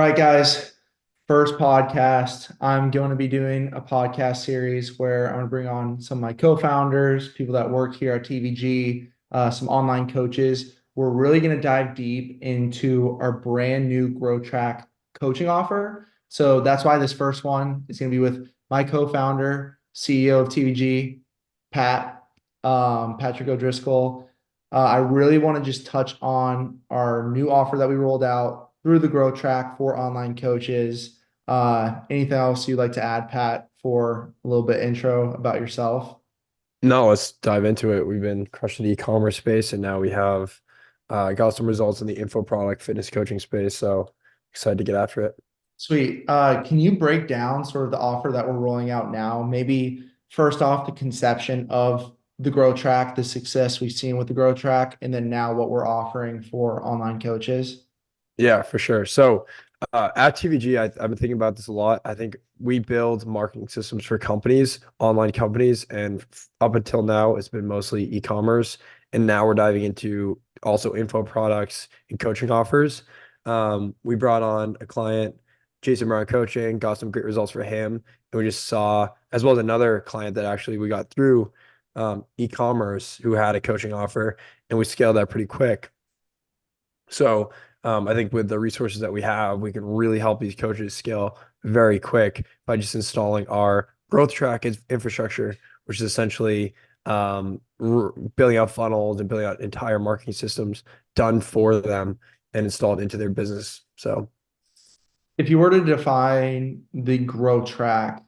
right, guys. First podcast. I'm going to be doing a podcast series where I'm going to bring on some of my co-founders, people that work here at TVG, some online coaches. We're really going to dive deep into our brand new Grow Track coaching offer. So that's why this first one is going to be with my co-founder, CEO of TVG, Pat, Patrick O'Driscoll. I really want to just touch on our new offer that we rolled out through the Grow Track for online coaches. Anything else you'd like to add, Pat, for a little bit intro about yourself? No, let's dive into it. We've been crushing the e-commerce space, and now we have got some results in the info product fitness coaching space. So excited to get after it. Sweet. Can you break down sort of the offer that we're rolling out now? Maybe first off, the conception of the Grow Track, the success we've seen with the Grow Track, and then now what we're offering for online coaches. Yeah, for sure. So at TVG, I've been thinking about this a lot. I think we build marketing systems for companies, online companies, and up until now, it's been mostly e-commerce. And now we're diving into also info products and coaching offers. We brought on a client, Jason Brown Coaching, got some great results for him. And we just saw, as well as another client that actually we got through e-commerce who had a coaching offer, and we scaled that pretty quick. So I think with the resources that we have, we can really help these coaches scale very quick by just installing our growth track infrastructure, which is essentially building out funnels and building out entire marketing systems done for them and installed into their business. So If you were to define the Grow Track,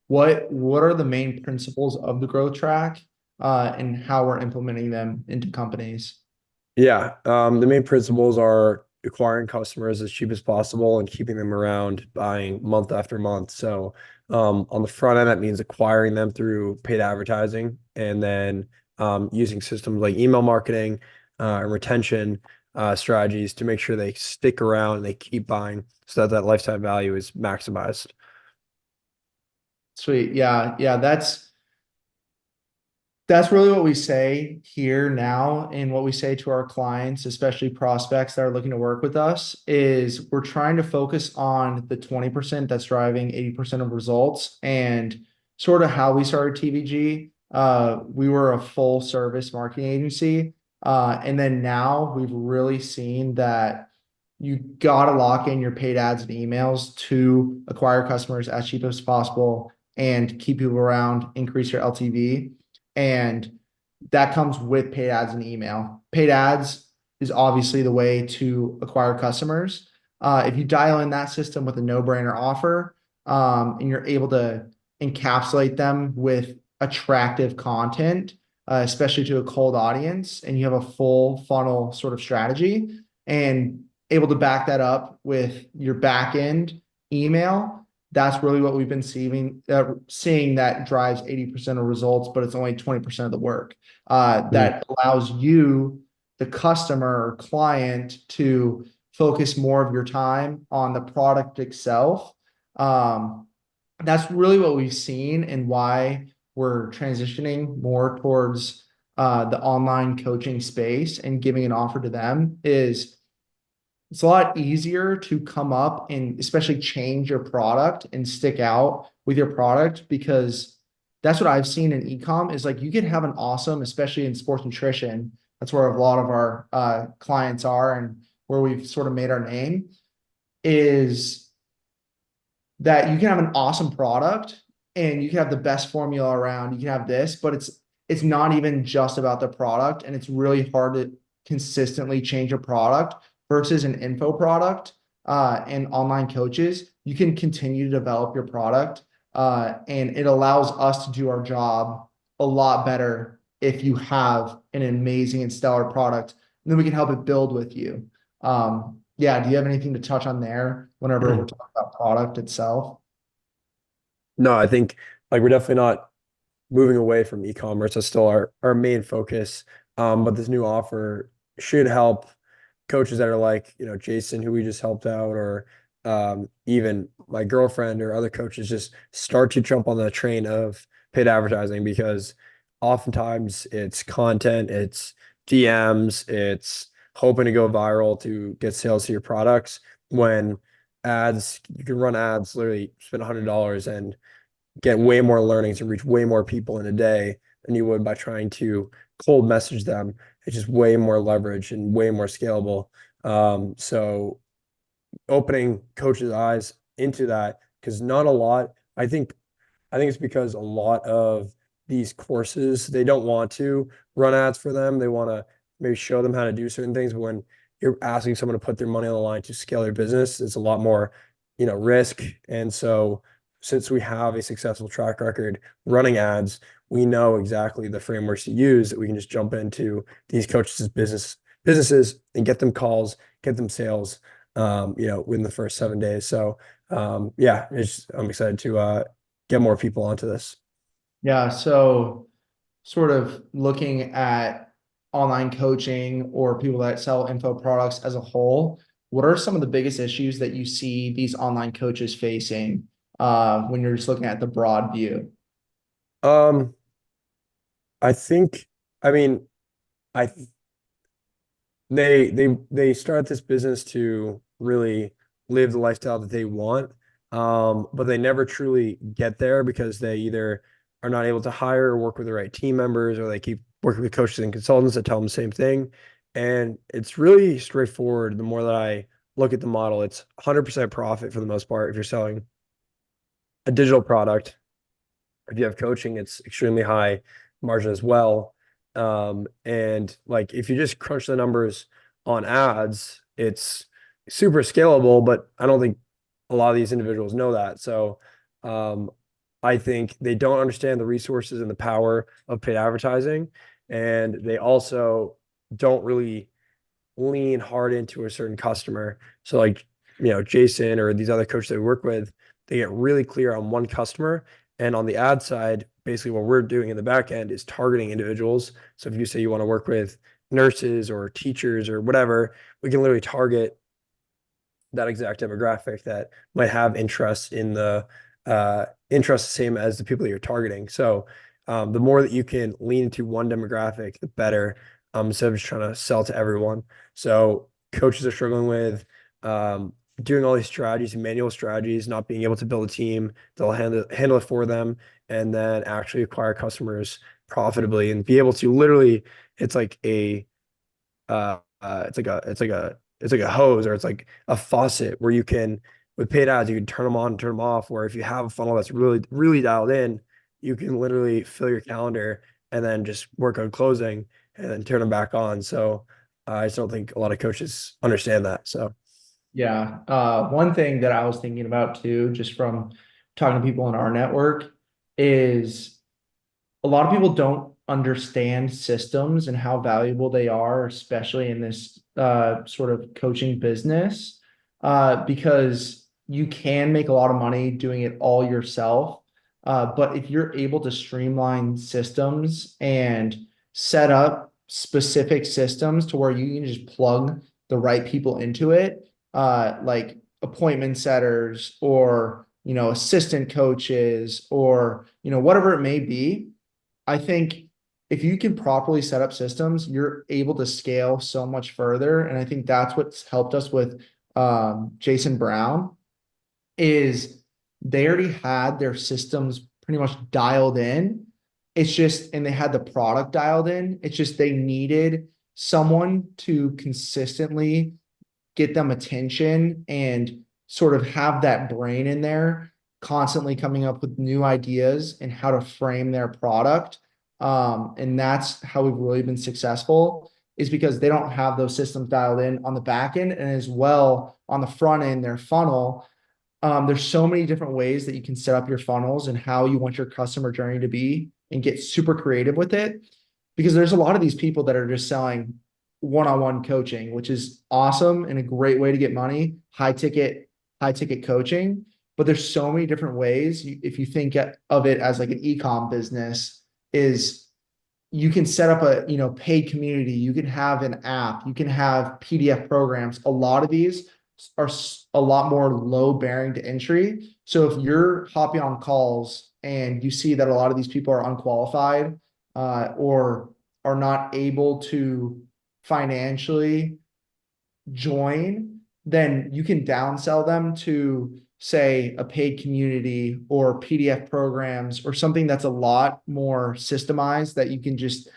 what are the main principles of the Growth Track, and how we're implementing them into companies? yeah, the main principles are acquiring customers as cheap as possible and keeping them around buying month after month. So on the front end, that means acquiring them through paid advertising and then using systems like email marketing and retention strategies to make sure they stick around and they keep buying so that that lifetime value is maximized. Sweet. Yeah, yeah, that's really what we say here now, and what we say to our clients, especially prospects that are looking to work with us, is we're trying to focus on the 20% that's driving 80% of results. And sort of how we started TVG, we were a full service marketing agency. And then now we've really seen that you got to lock in your paid ads and emails to acquire customers as cheap as possible and keep people around, increase your LTV. And that comes with paid ads and email. Paid ads is obviously the way to acquire customers. If you dial in that system with a no-brainer offer, and you're able to encapsulate them with attractive content, especially to a cold audience, and you have a full funnel sort of strategy, and able to back that up with your back end email, that's really what we've been seeing that drives 80% of results, but it's only 20% of the work. Mm. That allows you, the customer or client, to focus more of your time on the product itself. Um, that's really what we've seen and why we're transitioning more towards the online coaching space and giving an offer to them. Is it's a lot easier to come up and especially change your product and stick out with your product, because that's what I've seen in ecom is like you can have an awesome, especially in sports nutrition. That's where a lot of our clients are and where we've sort of made our name, is that you can have an awesome product and you can have the best formula around. You can have this, but it's not even just about the product, and it's really hard to consistently change a product versus an info product and online coaches. You can continue to develop your product, and it allows us to do our job a lot better if you have an amazing and stellar product. And then we can help it build with you. Yeah, do you have anything to touch on there whenever we're talking about product itself? No, I think like we're definitely not moving away from e-commerce. That's still our main focus. But this new offer should help coaches that are like, Jason, who we just helped out, or even my girlfriend or other coaches just start to jump on the train of paid advertising because oftentimes it's content, it's DMs, it's hoping to go viral to get sales to your products when ads, you can run ads, literally spend $100 and get way more learnings and reach way more people in a day than you would by trying to cold message them. It's just way more leverage and way more scalable. So opening coaches' eyes into that, because not a lot, I think it's because a lot of these courses, they don't want to run ads for them. They want to maybe show them how to do certain things. But when you're asking someone to put their money on the line to scale their business, it's a lot more, risk. And so since we have a successful track record running ads, we know exactly the frameworks to use that we can just jump into these coaches' businesses and get them calls, get them sales, within the first 7 days. So yeah, I'm excited to get more people onto this. Yeah, so sort of looking at online coaching or people that sell info products as a whole, what are some of the biggest issues that you see these online coaches facing when you're just looking at the broad view? Um, I think, I mean, I th- they start this business to really live the lifestyle that they want, but they never truly get there because they either are not able to hire or work with the right team members, or they keep working with coaches and consultants that tell them the same thing. And it's really straightforward. The more that I look at the model, it's 100% profit for the most part if you're selling a digital product. If you have coaching, it's extremely high margin as well. And like if you just crunch the numbers on ads, it's super scalable, but I don't think a lot of these individuals know that. So um, I think they don't understand the resources and the power of paid advertising. And they also don't really lean hard into a certain customer. So like, Jason or these other coaches that we work with, they get really clear on one customer. And on the ad side, basically what we're doing in the back end is targeting individuals. So if you say you want to work with nurses or teachers or whatever, we can literally target that exact demographic that might have interest in the interest the same as the people that you're targeting. So the more that you can lean into one demographic, the better. Instead of just trying to sell to everyone. So coaches are struggling with doing all these strategies, manual strategies, not being able to build a team that'll handle it for them, and then actually acquire customers profitably and be able to literally. It's like a it's like a hose, or it's like a faucet where you can, with paid ads, you can turn them on and turn them off. Where if you have a funnel that's really, really dialed in, you can literally fill your calendar and then just work on closing and then turn them back on. So I just don't think a lot of coaches understand that. So Yeah. One thing that I was thinking about too, just from talking to people in our network, is a lot of people don't understand systems and how valuable they are, especially in this sort of coaching business, because you can make a lot of money doing it all yourself. But if you're able to streamline systems and set up specific systems to where you can just plug the right people into it, like appointment setters or assistant coaches or whatever it may be, I think if you can properly set up systems, you're able to scale so much further. And I think that's what's helped us with Jason Brown is they already had their systems pretty much dialed in. It's just, and they had the product dialed in. It's just they needed someone to consistently get them attention and sort of have that brain in there, constantly coming up with new ideas and how to frame their product. And that's how we've really been successful, is because they don't have those systems dialed in on the back end, and as well on the front end, their funnel. There's so many different ways that you can set up your funnels and how you want your customer journey to be and get super creative with it. Because there's a lot of these people that are just selling one-on-one coaching, which is awesome and a great way to get money, high ticket coaching. But there's so many different ways. If you think of it as like an e-com business, is you can set up a paid community, you can have an app, you can have PDF programs. A lot of these are a lot more low bearing to entry. So if you're hopping on calls and you see that a lot of these people are unqualified or are not able to financially join, then you can downsell them to, say, a paid community or PDF programs or something that's a lot more systemized that you can just,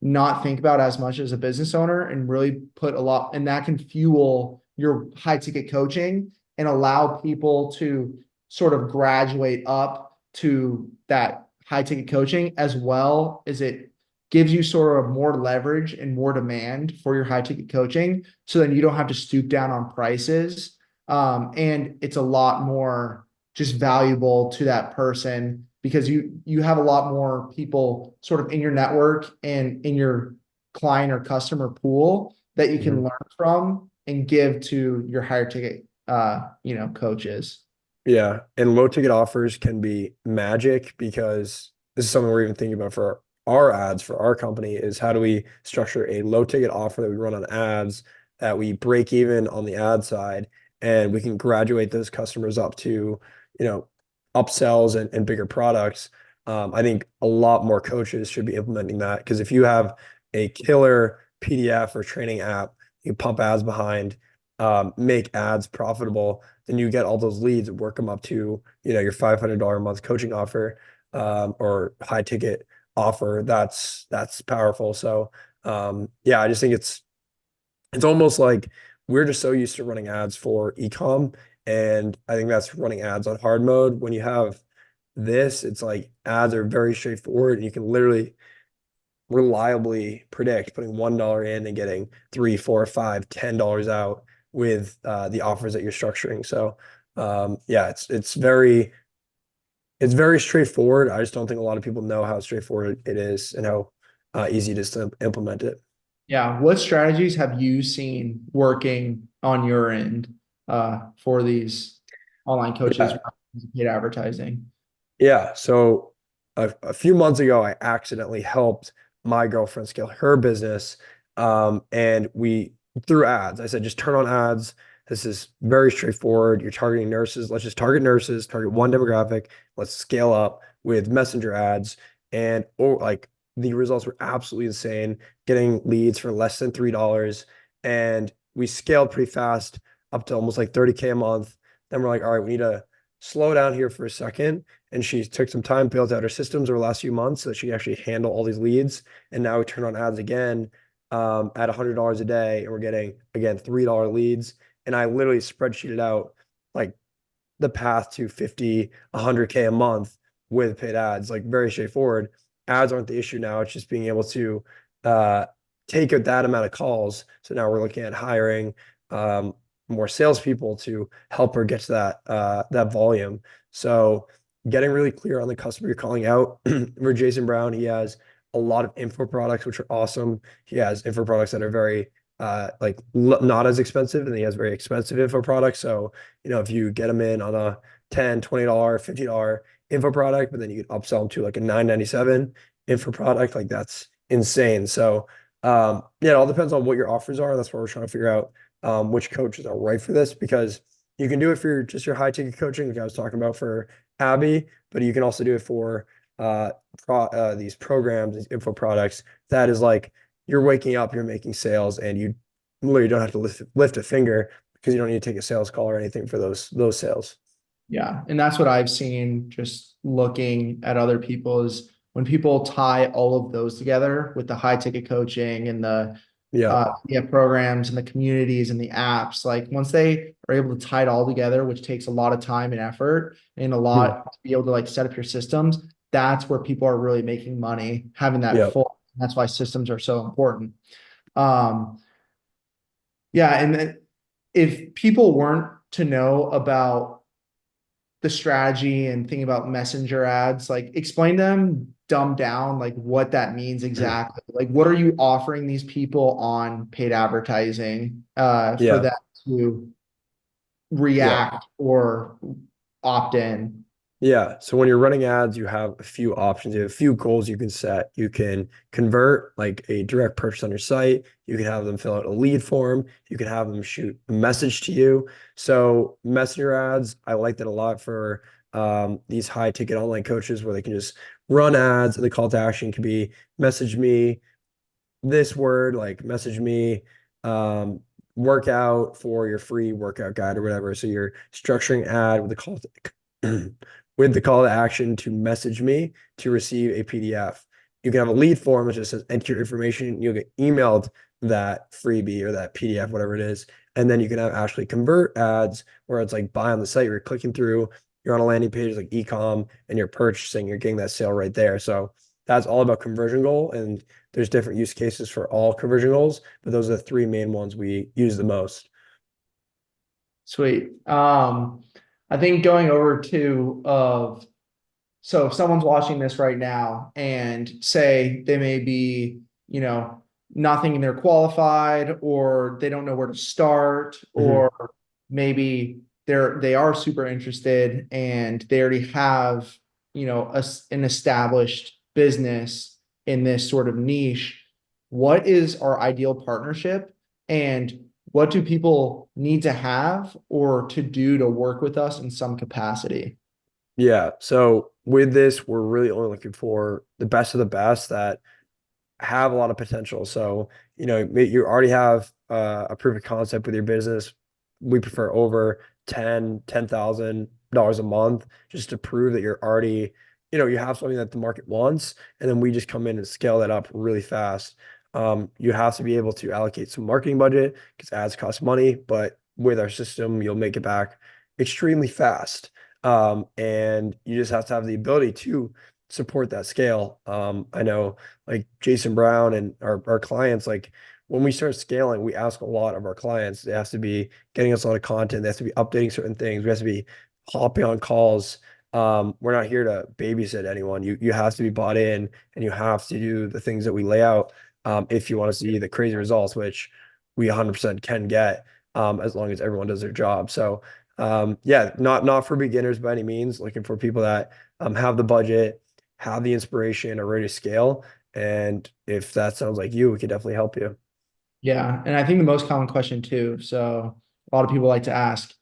not think about as much as a business owner and really put a lot, and that can fuel your high ticket coaching and allow people to sort of graduate up to that high ticket coaching, as well as it gives you sort of more leverage and more demand for your high ticket coaching. So then you don't have to stoop down on prices. And it's a lot more just valuable to that person because you have a lot more people sort of in your network and in your client or customer pool that you can Mhm. learn from and give to your higher ticket coaches. Yeah, and low ticket offers can be magic because this is something we're even thinking about for our ads for our company is how do we structure a low ticket offer that we run on ads that we break even on the ad side and we can graduate those customers up to, you know, upsells and bigger products. I think a lot more coaches should be implementing that because if you have a killer PDF or training app, you pump ads behind, make ads profitable, then you get all those leads and work them up to, your $500 a month coaching offer, or high ticket offer. That's powerful. So, yeah, I just think it's almost like we're just so used to running ads for ecom, and I think that's running ads on hard mode. When you have this, it's like ads are very straightforward, and you can literally reliably predict putting $1 in and getting 3, 4, 5, $10 out with the offers that you're structuring. So yeah, it's very straightforward. I just don't think a lot of people know how straightforward it is and how easy it is to implement it. Yeah. What strategies have you seen working on your end for these online coaches Yeah. paid advertising? Yeah. So a few months ago, I accidentally helped my girlfriend scale her business. And we through ads. I said, just turn on ads. This is very straightforward. You're targeting nurses. Let's just target nurses, target one demographic. Let's scale up with messenger ads. And like the results were absolutely insane, getting leads for less than $3. And we scaled pretty fast up to almost like 30K a month. Then we're like, all right, we need to slow down here for a second, and she took some time, built out her systems over the last few months so that she could actually handle all these leads. And now we turn on ads again at $100 a day, and we're getting again $3 leads. And I literally spreadsheeted out like the path to 50, 100K a month with paid ads, like very straightforward. Ads aren't the issue now. It's just being able to uh, take that amount of calls. So now we're looking at hiring more salespeople to help her get to that volume. So getting really clear on the customer you're calling out. For Jason Brown, he has a lot of info products, which are awesome. He has info products that are very like not as expensive, and he has very expensive info products. So, if you get them in on a $10, $20, $50 info product, but then you can upsell them to like a $9.97 info product, like that's insane. So, yeah, it all depends on what your offers are. That's what we're trying to figure out, which coaches are right for this, because you can do it for just your high ticket coaching, like I was talking about for Abby, but you can also do it for these programs, these info products. That is like you're waking up, you're making sales, and you literally don't have to lift a finger because you don't need to take a sales call or anything for those sales. Yeah. And that's what I've seen just looking at other people is when people tie all of those together with the high ticket coaching and the Yeah. programs and the communities and the apps, like once they are able to tie it all together, which takes a lot of time and effort and a Hmm. lot to be able to like set up your systems, that's where people are really making money, having that Yeah. full. That's why systems are so important. Um, yeah. And then if people weren't to know about the strategy and thinking about messenger ads, like explain them dumb down like what that means exactly, like what are you offering these people on paid advertising for Yeah. them to Yeah. react or opt in. Yeah. So when you're running ads, you have a few options. You have a few goals you can set. You can convert like a direct purchase on your site. You can have them fill out a lead form. You can have them shoot a message to you. So messenger ads, I like that a lot for these high ticket online coaches where they can just run ads, and the call to action can be message me this word, like message me workout for your free workout guide or whatever. So you're structuring ad with the with the call to action to message me to receive a PDF. You can have a lead form which just says enter your information. You'll get emailed that freebie or that PDF, whatever it is. And then you can have actually convert ads where it's like buy on the site, you're clicking through, you're on a landing page like ecom and you're purchasing, you're getting that sale right there. So that's all about conversion goal. And there's different use cases for all conversion goals, but those are the three main ones we use the most. Sweet. I think going over to so if someone's watching this right now and say they may be, not thinking they're qualified or they don't know where to start, Mhm. or maybe they are super interested and they already have, an established business in this sort of niche, what is our ideal partnership and what do people need to have or to do to work with us in some capacity? Yeah. So with this, we're really only looking for the best of the best that have a lot of potential. So, you already have a proof of concept with your business. We prefer over $10,000 a month just to prove that you're already, you have something that the market wants. And then we just come in and scale that up really fast. You have to be able to allocate some marketing budget because ads cost money, but with our system, you'll make it back extremely fast. And you just have to have the ability to support that scale. I know like Jason Brown and our clients, like when we start scaling, we ask a lot of our clients. They have to be getting us a lot of content. They have to be updating certain things. We have to be hopping on calls. We're not here to babysit anyone. You have to be bought in and you have to do the things that we lay out if you want to see the crazy results, which we 100% can get as long as everyone does their job. So yeah, not for beginners by any means, looking for people that have the budget, have the inspiration, are ready to scale. And if that sounds like you, we can definitely help you. Yeah, and I think the most common question too. So a lot of people like to ask,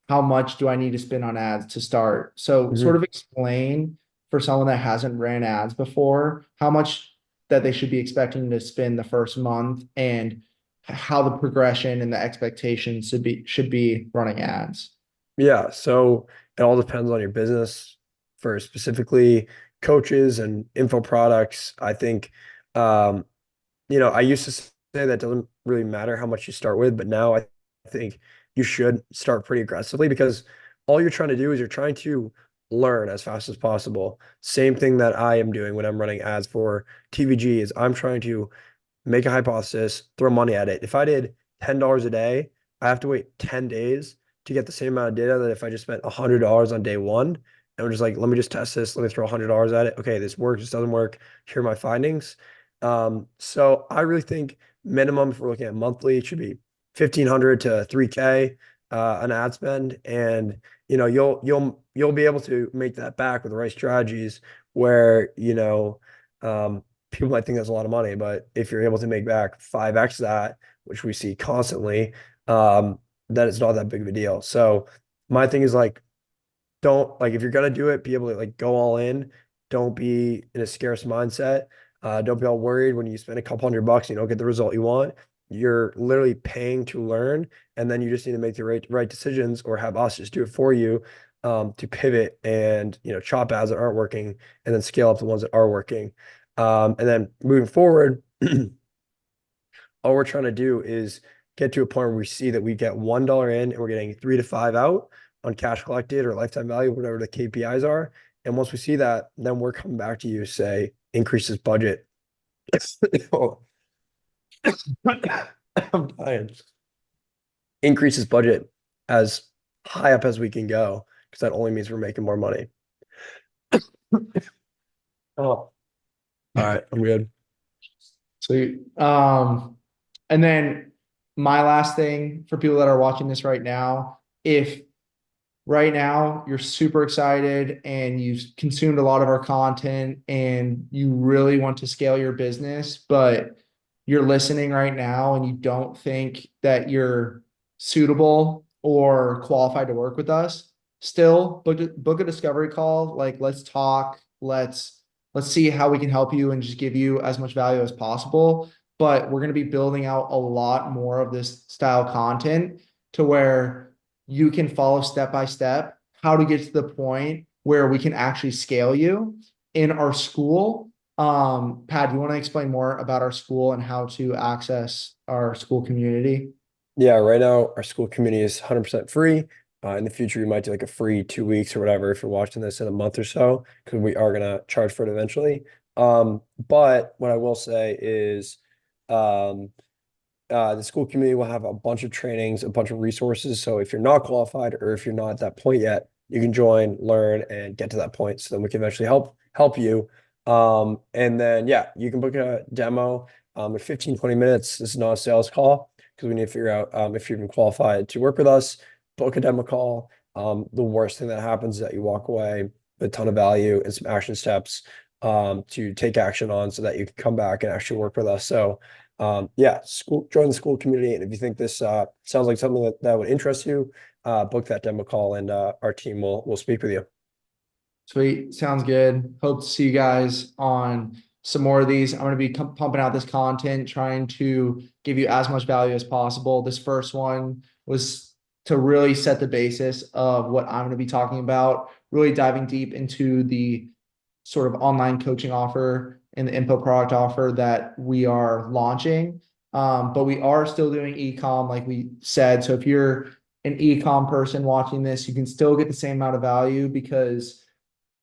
how much do I need to spend on ads to start? So sort Mhm. of explain for someone that hasn't ran ads before, how much that they should be expecting to spend the first month and how the progression and the expectations should be running ads. Yeah, so it all depends on your business. For specifically coaches and info products, I think I used to say that doesn't really matter how much you start with, but now I think you should start pretty aggressively because all you're trying to do is you're trying to learn as fast as possible. Same thing that I am doing when I'm running ads for TVG is I'm trying to make a hypothesis, throw money at it. If I did $10 a day, I have to wait 10 days to get the same amount of data that if I just spent $100 on day one. And we're just like, let me just test this. Let me throw $100 at it. Okay, this works. This doesn't work. Here are my findings. So I really think minimum, if we're looking at monthly, it should be 1,500 to 3K an ad spend. And you'll be able to make that back with the right strategies where, people might think that's a lot of money, but if you're able to make back 5x that, which we see constantly, then it's not that big of a deal. So my thing is like, don't like if you're gonna do it, be able to like go all in. Don't be in a scarce mindset. Don't be all worried when you spend a couple $100 and you don't get the result you want. You're literally paying to learn, and then you just need to make the right decisions or have us just do it for you to pivot and chop ads that aren't working and then scale up the ones that are working. And then moving forward, all we're trying to do is get to a point where we see that we get $1 in and we're getting 3 to 5 out on cash collected or lifetime value, whatever the KPIs are. And once we see that, then we're coming back to you, say, increase this budget. Oh, I'm dying. Increase this budget as high up as we can go, because that only means we're making more money. Oh, all right, I'm good. Sweet. And then my last thing for people that are watching this right now, if right now you're super excited and you've consumed a lot of our content and you really want to scale your business, but you're listening right now and you don't think that you're suitable or qualified to work with us, still book a discovery call. Like, let's talk. Let's see how we can help you and just give you as much value as possible. but we're going to be building out a lot more of this style content to where you can follow step by step how to get to the point where we can actually scale you in our school. Pat, do you want to explain more about our school and how to access our school community? Yeah, right now our school community is 100% free. In the future, we might do like a free 2 weeks or whatever if you're watching this in a month or so, because we are gonna charge for it eventually. But what I will say is, um, the school community will have a bunch of trainings, a bunch of resources. So if you're not qualified or if you're not at that point yet, you can join, learn, and get to that point. So then we can eventually help you. And then yeah, you can book a demo in 15, 20 minutes. This is not a sales call because we need to figure out if you're even qualified to work with us. Book a demo call. The worst thing that happens is that you walk away with a ton of value and some action steps to take action on so that you can come back and actually work with us. So yeah, join the school community. And if you think this sounds like something that would interest you, book that demo call and our team will speak with you. Sweet. Sounds good. Hope to see you guys on some more of these. I'm going to be pumping out this content, trying to give you as much value as possible. This first one was to really set the basis of what I'm going to be talking about, really diving deep into the sort of online coaching offer and the info product offer that we are launching. But we are still doing e-com, like we said. So if you're an e-com person watching this, you can still get the same amount of value because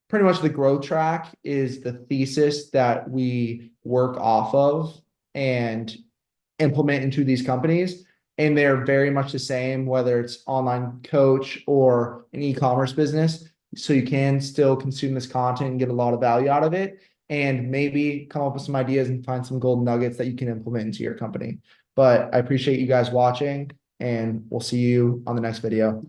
pretty much the growth track is the thesis that we work off of and implement into these companies. And they're very much the same, whether it's online coach or an e-commerce business. So you can still consume this content and get a lot of value out of it and maybe come up with some ideas and find some golden nuggets that you can implement into your company. But I appreciate you guys watching and we'll see you on the next video.